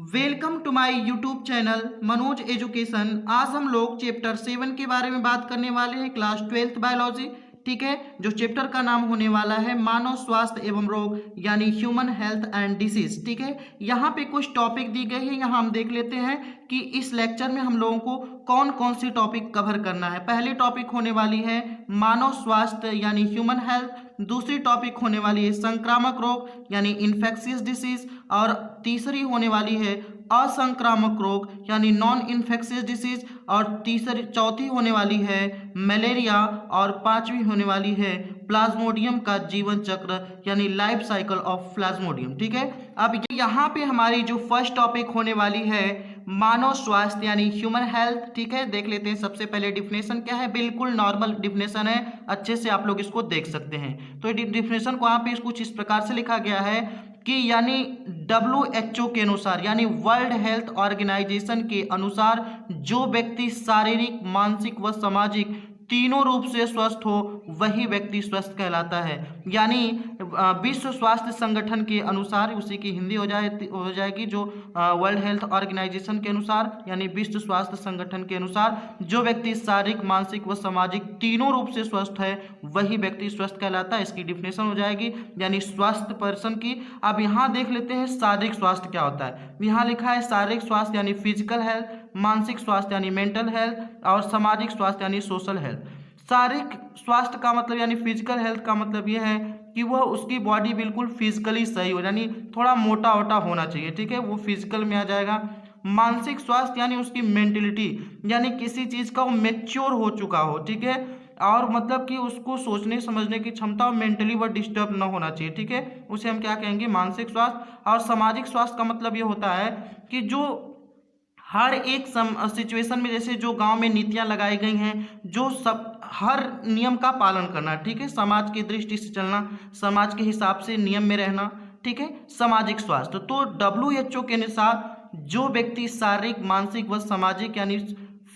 Welcome to my YouTube channel Manoj education. आज हम लोग चैप्टर 7 के बारे में बात करने वाले हैं, क्लास 12th बायोलॉजी। ठीक है, जो चैप्टर का नाम होने वाला है मानव स्वास्थ्य एवं रोग यानी ह्यूमन हेल्थ एंड डिसीज। ठीक है, यहाँ पे कुछ टॉपिक दी गई है, यहाँ हम देख लेते हैं कि इस लेक्चर में हम लोगों को कौन कौन सी टॉपिक कवर करना है। पहली टॉपिक होने वाली है मानव स्वास्थ्य यानी ह्यूमन हेल्थ, दूसरी टॉपिक होने वाली है संक्रामक रोग यानी इन्फेक्शियस डिसीज, और तीसरी होने वाली है असंक्रामक रोग यानी नॉन इन्फेक्शियस डिसीज, और तीसरी चौथी होने वाली है मलेरिया, और पांचवी होने वाली है प्लाज्मोडियम का जीवन चक्र यानी लाइफ साइकिल ऑफ प्लाज्मोडियम। ठीक है, अब यहाँ पे हमारी जो फर्स्ट टॉपिक होने वाली है मानव स्वास्थ्य यानी ह्यूमन हेल्थ। ठीक है, देख लेते हैं सबसे पहले डिफिनेशन क्या है। बिल्कुल नॉर्मल डिफिनेशन है, अच्छे से आप लोग इसको देख सकते हैं। तो डिफिनेशन को यहाँ पे कुछ इस प्रकार से लिखा गया है कि यानी WHO के अनुसार यानी वर्ल्ड हेल्थ ऑर्गेनाइजेशन के अनुसार जो व्यक्ति शारीरिक, मानसिक व सामाजिक तीनों रूप से स्वस्थ हो वही व्यक्ति स्वस्थ कहलाता है। यानी विश्व स्वास्थ्य संगठन के अनुसार, उसी की हिंदी हो जाएगी जो वर्ल्ड हेल्थ ऑर्गेनाइजेशन के अनुसार यानी विश्व स्वास्थ्य संगठन के अनुसार जो व्यक्ति शारीरिक, मानसिक व सामाजिक तीनों रूप से स्वस्थ है वही व्यक्ति स्वस्थ कहलाता है। इसकी डिफिनेशन हो जाएगी यानी स्वस्थ पर्सन की। अब यहाँ देख लेते हैं शारीरिक स्वास्थ्य क्या होता है। यहाँ लिखा है शारीरिक स्वास्थ्य यानी फिजिकल हेल्थ, मानसिक स्वास्थ्य यानी मेंटल हेल्थ, और सामाजिक स्वास्थ्य यानी सोशल हेल्थ। शारीरिक स्वास्थ्य का मतलब यानी फिजिकल हेल्थ का मतलब यह है कि वह उसकी बॉडी बिल्कुल फिजिकली सही हो, यानी थोड़ा मोटा वोटा होना चाहिए। ठीक है, वो फिजिकल में आ जाएगा। मानसिक स्वास्थ्य यानी उसकी मेंटेलिटी, यानी किसी चीज का वो मेच्योर हो चुका हो। ठीक है, और मतलब कि उसको सोचने समझने की क्षमता और मेंटली वह डिस्टर्ब न होना चाहिए। ठीक है, उसे हम क्या कहेंगे, मानसिक स्वास्थ्य। और सामाजिक स्वास्थ्य का मतलब ये होता है कि जो हर एक सिचुएशन में, जैसे जो गांव में नीतियां लगाई गई हैं, जो सब हर नियम का पालन करना। ठीक है, समाज की दृष्टि से चलना, समाज के हिसाब से नियम में रहना। ठीक है, सामाजिक स्वास्थ्य। तो WHO के अनुसार जो व्यक्ति शारीरिक, मानसिक व सामाजिक यानी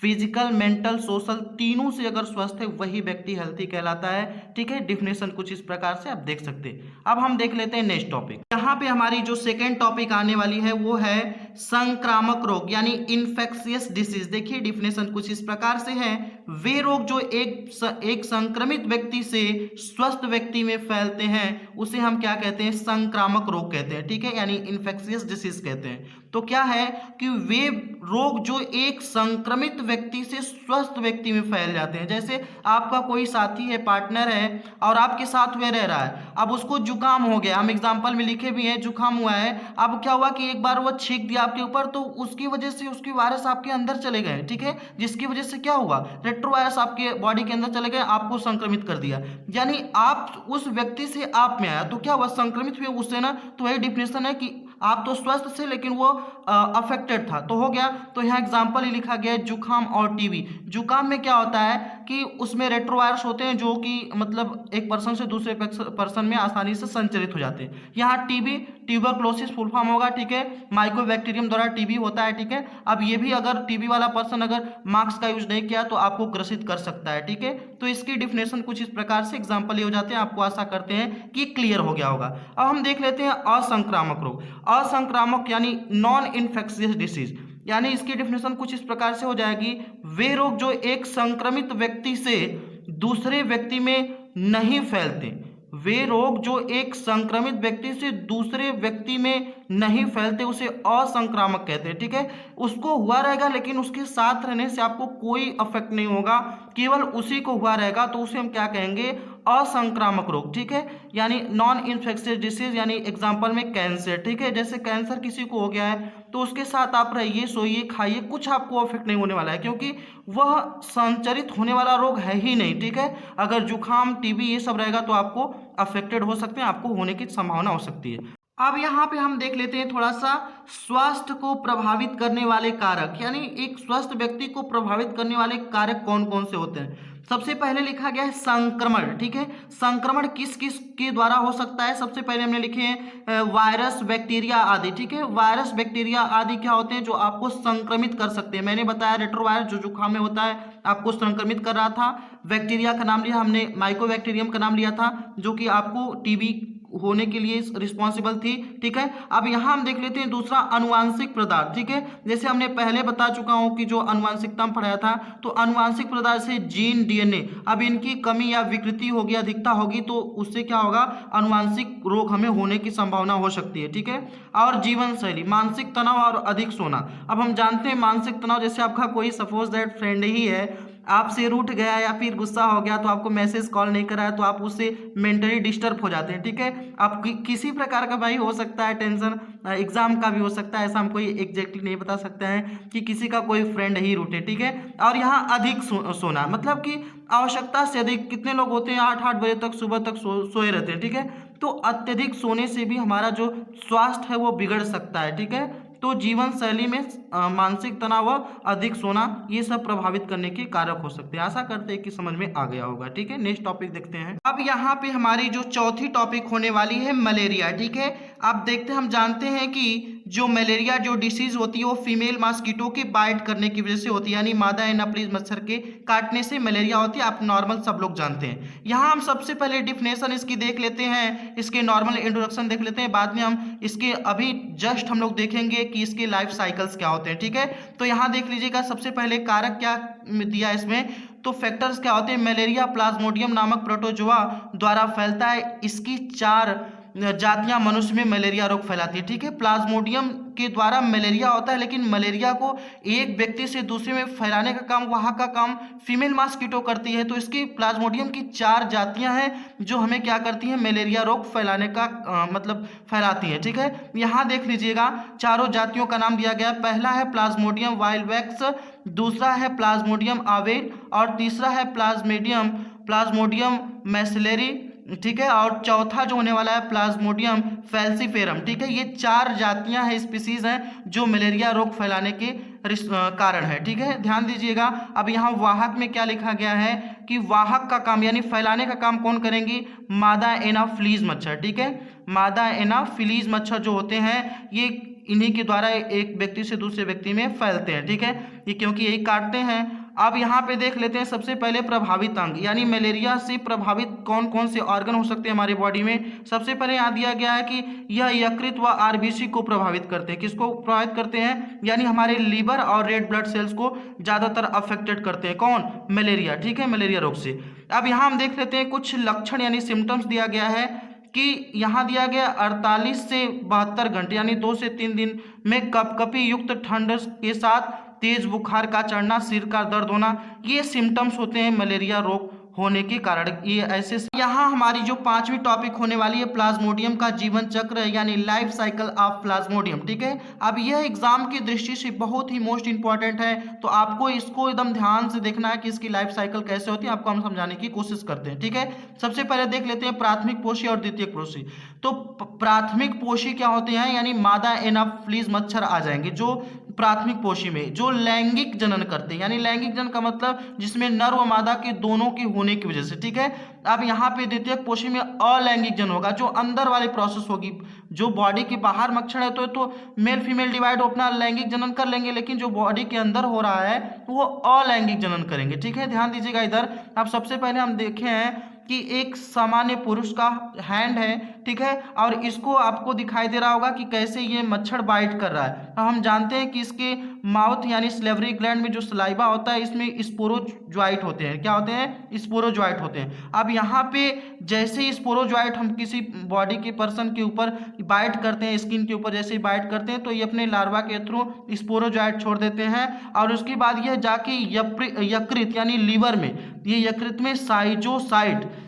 फिजिकल, मेंटल, सोशल तीनों से अगर स्वस्थ है वही व्यक्ति हेल्थी कहलाता है। ठीक है, डिफिनेशन कुछ इस प्रकार से आप देख सकते हैं। अब हम देख लेते हैं नेक्स्ट टॉपिक। यहाँ पे हमारी जो सेकेंड टॉपिक आने वाली है वो है संक्रामक रोग यानी इन्फेक्शियस डिसीज। देखिए डिफिनेशन कुछ इस प्रकार से है, वे रोग जो एक संक्रमित व्यक्ति से स्वस्थ व्यक्ति में फैलते हैं उसे हम क्या कहते हैं, संक्रामक रोग कहते हैं। ठीक है, यानी इन्फेक्शियस डिसीज कहते हैं। तो क्या है कि वे रोग जो एक संक्रमित व्यक्ति से स्वस्थ व्यक्ति में फैल जाते हैं। जैसे आपका कोई साथी है, पार्टनर है, और आपके साथ में रह रहा है, अब उसको जुकाम हो गया, हम एग्जांपल में लिखे भी हैं जुकाम हुआ है। अब क्या हुआ कि एक बार वो छींक दिया आपके ऊपर, तो उसकी वजह से उसकी वायरस आपके अंदर चले गए। ठीक है, जिसकी वजह से क्या हुआ, रेट्रोवायरस आपके बॉडी के अंदर चले गए, आपको संक्रमित कर दिया। यानी आप उस व्यक्ति से आप में आया तो क्या हुआ, संक्रमित हुए उससे ना। तो वही डिफिनेशन है कि आप तो स्वस्थ थे लेकिन वो अफेक्टेड था, तो हो गया। तो यहाँ एग्जांपल ही लिखा गया है जुकाम और टीबी। जुकाम में क्या होता है कि उसमें रेट्रोवायरस होते हैं जो कि मतलब एक पर्सन से दूसरे पर्सन में आसानी से संचरित हो जाते हैं। यहाँ टीबी, ट्यूबरक्लोसिस फुल फॉर्म होगा। ठीक है, माइकोबैक्टीरियम द्वारा टीबी होता है। ठीक है, अब ये भी अगर टीबी वाला पर्सन अगर मास्क का यूज नहीं किया तो आपको ग्रसित कर सकता है। ठीक है, तो इसकी डिफिनेशन कुछ इस प्रकार से एग्जांपल ये हो जाते हैं। आपको आशा करते हैं कि क्लियर हो गया होगा। अब हम देख लेते हैं असंक्रामक रोग। असंक्रामक यानी नॉन इन्फेक्शियस डिसीज, यानी इसकी डिफिनेशन कुछ इस प्रकार से हो जाएगी, वे रोग जो एक संक्रमित व्यक्ति से दूसरे व्यक्ति में नहीं फैलते। वे रोग जो एक संक्रमित व्यक्ति से दूसरे व्यक्ति में नहीं फैलते उसे असंक्रामक कहते हैं। ठीक है, उसको हुआ रहेगा लेकिन उसके साथ रहने से आपको कोई अफेक्ट नहीं होगा, केवल उसी को हुआ रहेगा, तो उसे हम क्या कहेंगे, असंक्रामक रोग। ठीक है, यानी नॉन इन्फेक्शियस डिसीज, यानी एग्जांपल में कैंसर। ठीक है, जैसे कैंसर किसी को हो गया है तो उसके साथ आप रहिए, सोइए, खाइए, कुछ आपको अफेक्ट नहीं होने वाला है क्योंकि वह संचरित होने वाला रोग है ही नहीं। ठीक है, अगर जुकाम, टीबी ये सब रहेगा तो आपको अफेक्टेड हो सकते हैं, आपको होने की संभावना हो सकती है। अब यहाँ पे हम देख लेते हैं थोड़ा सा स्वास्थ्य को प्रभावित करने वाले कारक, यानी एक स्वस्थ व्यक्ति को प्रभावित करने वाले कारक कौन कौन से होते हैं। सबसे पहले लिखा गया है संक्रमण। ठीक है, संक्रमण किस किस के द्वारा हो सकता है। सबसे पहले हमने लिखे हैं वायरस, बैक्टीरिया आदि। ठीक है, वायरस, बैक्टीरिया आदि क्या होते हैं जो आपको संक्रमित कर सकते हैं। मैंने बताया रेट्रोवायरस जो जुकाम में होता है आपको संक्रमित कर रहा था। बैक्टीरिया का नाम लिया हमने, माइकोबैक्टीरियम का नाम लिया था जो कि आपको टीबी होने के लिए रिस्पॉन्सिबल थी। ठीक है, अब यहाँ हम देख लेते हैं दूसरा अनुवांशिक पदार्थ। ठीक है, जैसे हमने पहले बता चुका हूँ कि जो अनुवांशिकता में पढ़ाया था, तो अनुवांशिक पदार्थ से जीन, डीएनए, अब इनकी कमी या विकृति होगी, अधिकता होगी, तो उससे क्या होगा, अनुवांशिक रोग हमें होने की संभावना हो सकती है। ठीक है, और जीवन शैली, मानसिक तनाव और अधिक सोना। अब हम जानते हैं मानसिक तनाव, जैसे आपका कोई सपोज दैट फ्रेंड ही है, आपसे रूठ गया या फिर गुस्सा हो गया, तो आपको मैसेज कॉल नहीं करा है, तो आप उससे मेंटली डिस्टर्ब हो जाते हैं। ठीक है, आप किसी प्रकार का भाई हो सकता है, टेंशन एग्जाम का भी हो सकता है, ऐसा हम कोई एग्जैक्टली नहीं बता सकते हैं कि किसी का कोई फ्रेंड ही रूठे। ठीक है, और यहाँ अधिक सोना, मतलब कि आवश्यकता से अधिक, कितने लोग होते हैं 8-8 बजे तक सुबह तक सोए रहते हैं। ठीक है, तो अत्यधिक सोने से भी हमारा जो स्वास्थ्य है वो बिगड़ सकता है। ठीक है, तो जीवन शैली में मानसिक तनाव व अधिक सोना ये सब प्रभावित करने के कारक हो सकते हैं। आशा करते हैं कि समझ में आ गया होगा। ठीक है, नेक्स्ट टॉपिक देखते हैं। अब यहाँ पे हमारी जो चौथी टॉपिक होने वाली है मलेरिया। ठीक है, आप देखते हैं, हम जानते हैं कि जो मलेरिया जो डिसीज होती है वो फीमेल मॉस्किटो के बाइट करने की वजह से होती है, यानी मादा एनाप्लिस मच्छर के काटने से मलेरिया होती है। आप नॉर्मल सब लोग जानते हैं। यहाँ हम सबसे पहले डिफिनेशन इसकी देख लेते हैं, इसके नॉर्मल इंट्रोडक्शन देख लेते हैं, बाद में हम इसके अभी जस्ट हम लोग देखेंगे कि इसके लाइफ साइकिल्स क्या होते हैं। ठीक है, तो यहाँ देख लीजिएगा, सबसे पहले कारक क्या दिया इसमें, तो फैक्टर्स क्या होते हैं, मलेरिया प्लाज्मोडियम नामक प्रोटोजोआ द्वारा फैलता है। इसकी 4 जातियां मनुष्य में मलेरिया रोग फैलाती है। ठीक है, प्लाज्मोडियम के द्वारा मलेरिया होता है, लेकिन मलेरिया को एक व्यक्ति से दूसरे में फैलाने का काम, वहाँ का काम फीमेल मॉस्किटो करती है। तो इसकी प्लाज्मोडियम की 4 जातियां हैं जो हमें क्या करती हैं, मलेरिया रोग फैलाने का मतलब फैलाती हैं। ठीक है, यहाँ देख लीजिएगा, चारों जातियों का नाम दिया गया है। पहला है प्लाज्मोडियम वाइल्डवैक्स, दूसरा है प्लाज्मोडियम आवेट, और तीसरा है प्लाज्मोडियम मैसेलेरी। ठीक है, और चौथा जो होने वाला है प्लाज्मोडियम फैल्सीफेरम। ठीक है, ये 4 जातियां हैं, स्पीसीज हैं जो मलेरिया रोग फैलाने के कारण है। ठीक है, ध्यान दीजिएगा। अब यहाँ वाहक में क्या लिखा गया है कि वाहक का काम यानी फैलाने का काम कौन करेंगी, मादा एनाफिलीज मच्छर। ठीक है, मादा एनाफिलीज मच्छर जो होते हैं ये इन्हीं के द्वारा एक व्यक्ति से दूसरे व्यक्ति में फैलते हैं। ठीक है, ये क्योंकि यही काटते हैं। अब यहाँ पे देख लेते हैं सबसे पहले प्रभावित अंग, यानी मलेरिया से प्रभावित कौन कौन से ऑर्गन हो सकते हैं हमारे बॉडी में। सबसे पहले यहाँ दिया गया है कि यह यकृत व आरबीसी को प्रभावित करते हैं। किसको प्रभावित करते हैं, यानी हमारे लीवर और रेड ब्लड सेल्स को ज़्यादातर अफेक्टेड करते हैं। कौन, मलेरिया। ठीक है, मलेरिया रोग से। अब यहाँ हम देख लेते हैं कुछ लक्षण यानी सिम्टम्स दिया गया है कि यहाँ दिया गया 48 से 72 घंटे यानी 2 से 3 दिन में कपकपी युक्त ठंड के साथ तेज बुखार का चढ़ना, सिर का दर्द होना, ये सिम्टम्स होते हैं मलेरिया रोग होने के कारण। ये ऐसे यहाँ हमारी जो 5वीं टॉपिक होने वाली है प्लाज्मोडियम का जीवन चक्र यानी लाइफ साइकिल ऑफ प्लाज्मोडियम। ठीक है, अब यह एग्जाम की दृष्टि से बहुत ही मोस्ट इंपॉर्टेंट है, तो आपको इसको एकदम ध्यान से देखना है कि इसकी लाइफ साइकिल कैसे होती है, आपको हम समझाने की कोशिश करते हैं। ठीक है, सबसे पहले देख लेते हैं प्राथमिक पोषी और द्वितीयक पोषी। तो प्राथमिक पोषी क्या होते हैं, यानी मादा एनाफिलीज मच्छर आ जाएंगे जो प्राथमिक पोषी में जो लैंगिक जनन करते हैं, यानी लैंगिक जनन का मतलब जिसमें नर व मादा के दोनों के होने की वजह से। ठीक है, अब यहाँ पे द्वितीयक पोषी में अलैंगिक जनन होगा, जो अंदर वाली प्रोसेस होगी, जो बॉडी के बाहर मच्छर है तो मेल फीमेल डिवाइड अपना लैंगिक जनन कर लेंगे, लेकिन जो बॉडी के अंदर हो रहा है वो अलैंगिक जनन करेंगे। ठीक है, ध्यान दीजिएगा इधर। अब सबसे पहले हम देखे हैं कि एक सामान्य पुरुष का हैंड है। ठीक है, और इसको आपको दिखाई दे रहा होगा कि कैसे ये मच्छर बाइट कर रहा है। अब हम जानते हैं कि इसके माउथ यानी स्लेवरी ग्लैंड में जो सलाइवा होता है इसमें स्पोरोजॉइट होते हैं। क्या होते हैं, स्पोरोजॉइट होते हैं। अब यहाँ पे जैसे ही स्पोरोजॉइट हम किसी बॉडी के पर्सन के ऊपर बाइट करते हैं, स्किन के ऊपर जैसे ही बाइट करते हैं तो ये अपने लार्वा के थ्रू स्पोरोजॉइट छोड़ देते हैं, और उसके बाद यह जाके यकृत यानी लीवर में, ये यकृत में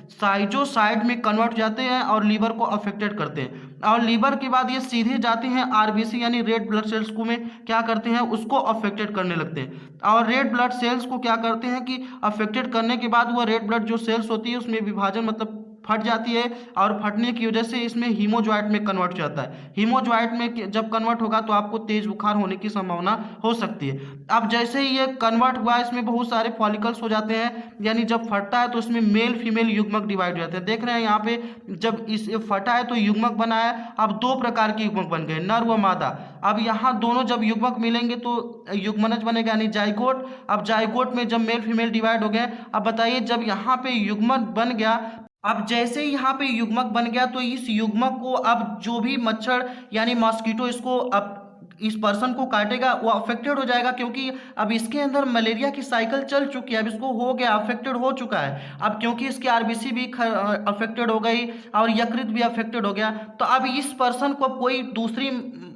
साइजोसाइड में कन्वर्ट हो जाते हैं और लीवर को अफेक्टेड करते हैं, और लीवर के बाद ये सीधे जाते हैं आरबीसी यानी रेड ब्लड सेल्स को में क्या करते हैं, उसको अफेक्टेड करने लगते हैं। और रेड ब्लड सेल्स को क्या करते हैं कि अफेक्टेड करने के बाद वो रेड ब्लड जो सेल्स होती है उसमें विभाजन मतलब फट जाती है, और फटने की वजह से इसमें हीमोजॉइट में कन्वर्ट हो जाता है। हीमोजॉइट में जब कन्वर्ट होगा तो आपको तेज बुखार होने की संभावना हो सकती है। अब जैसे ही ये कन्वर्ट हुआ इसमें बहुत सारे फॉलिकल्स हो जाते हैं, यानी जब फटता है तो उसमें मेल फीमेल युग्मक डिवाइड हो जाते हैं। देख रहे हैं यहाँ पे जब इस फटा है तो युग्मक बना है। अब 2 प्रकार के युग्मक बन गए, नर व मादा। अब यहाँ दोनों जब युग्मक मिलेंगे तो युग्मनज बनेगा यानी जाइगोट। अब जाइगोट में जब मेल फीमेल डिवाइड हो गए, अब बताइए जब यहाँ पे युग्मक बन गया अब जैसे ही यहाँ पे युग्मक बन गया तो इस युग्मक को अब जो भी मच्छर यानी मॉस्किटो इसको अब इस पर्सन को काटेगा वो अफेक्टेड हो जाएगा, क्योंकि अब इसके अंदर मलेरिया की साइकिल चल चुकी है, अब इसको हो गया, अफेक्टेड हो चुका है। अब क्योंकि इसकी आरबीसी भी अफेक्टेड हो गई और यकृत भी अफेक्टेड हो गया, तो अब इस पर्सन को अब कोई दूसरी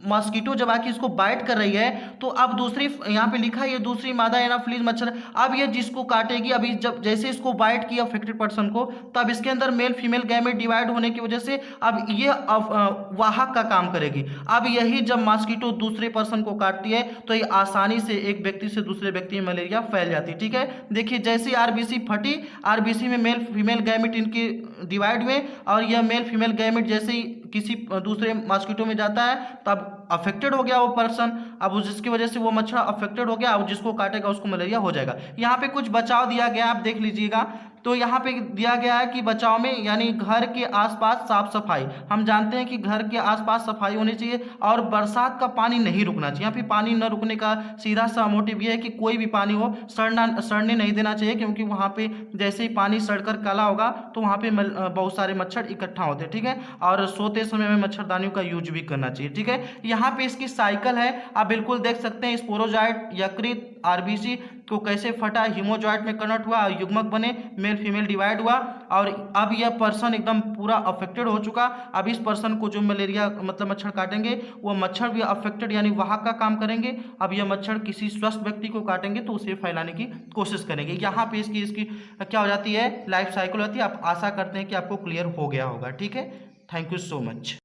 मॉस्किटो जब आके इसको बाइट कर रही है तो अब दूसरी, यहाँ पे लिखा है ये दूसरी मादा एनाफिलीज मच्छर, अब ये जिसको काटेगी, अभी जब जैसे इसको बाइट किया अफेक्टेड पर्सन को, तो अब इसके अंदर मेल फीमेल गैमेट डिवाइड होने की वजह से अब ये वाहक का काम करेगी। अब यही जब मॉस्किटो दूसरे पर्सन को काटती है तो ये आसानी से एक व्यक्ति से दूसरे व्यक्ति में मलेरिया फैल जाती है। ठीक है, देखिए जैसे आरबीसी फटी, आरबीसी में मेल फीमेल गैमेट इनकी डिवाइड हुए और यह मेल फीमेल गैमेट जैसे ही किसी दूसरे मॉस्किटो में जाता है तब अफेक्टेड हो गया वो पर्सन, अब जिसकी वजह से वो मच्छर अफेक्टेड हो गया, अब जिसको काटेगा उसको मलेरिया हो जाएगा। यहाँ पे कुछ बचाव दिया गया, आप देख लीजिएगा। तो यहाँ पे दिया गया है कि बचाव में यानी घर के आसपास साफ सफाई, हम जानते हैं कि घर के आसपास सफाई होनी चाहिए और बरसात का पानी नहीं रुकना चाहिए। यहाँ पे पानी न रुकने का सीधा सा मोटिव ये है कि कोई भी पानी हो सड़ने नहीं देना चाहिए, क्योंकि वहाँ पे जैसे ही पानी सड़कर काला होगा तो वहाँ पे बहुत सारे मच्छर इकट्ठा होते हैं। ठीक है, और सोते समय में मच्छरदानियों का यूज भी करना चाहिए। ठीक है, यहाँ पे इसकी साइकिल है, आप बिल्कुल देख सकते हैं स्पोरोजाइट यकृत आरबीसी को कैसे फटा, हीमोजॉइट में कन्वर्ट हुआ, युग्मक बने, मेल फीमेल डिवाइड हुआ और अब यह पर्सन एकदम पूरा अफेक्टेड हो चुका। अब इस पर्सन को जो मलेरिया मतलब मच्छर काटेंगे वो मच्छर भी अफेक्टेड यानी वाहक का काम करेंगे। अब यह मच्छर किसी स्वस्थ व्यक्ति को काटेंगे तो उसे फैलाने की कोशिश करेंगे। यहाँ पे इसकी क्या हो जाती है, लाइफ साइकिल होती है। आप आशा करते हैं कि आपको क्लियर हो गया होगा। ठीक है, थैंक यू सो मच।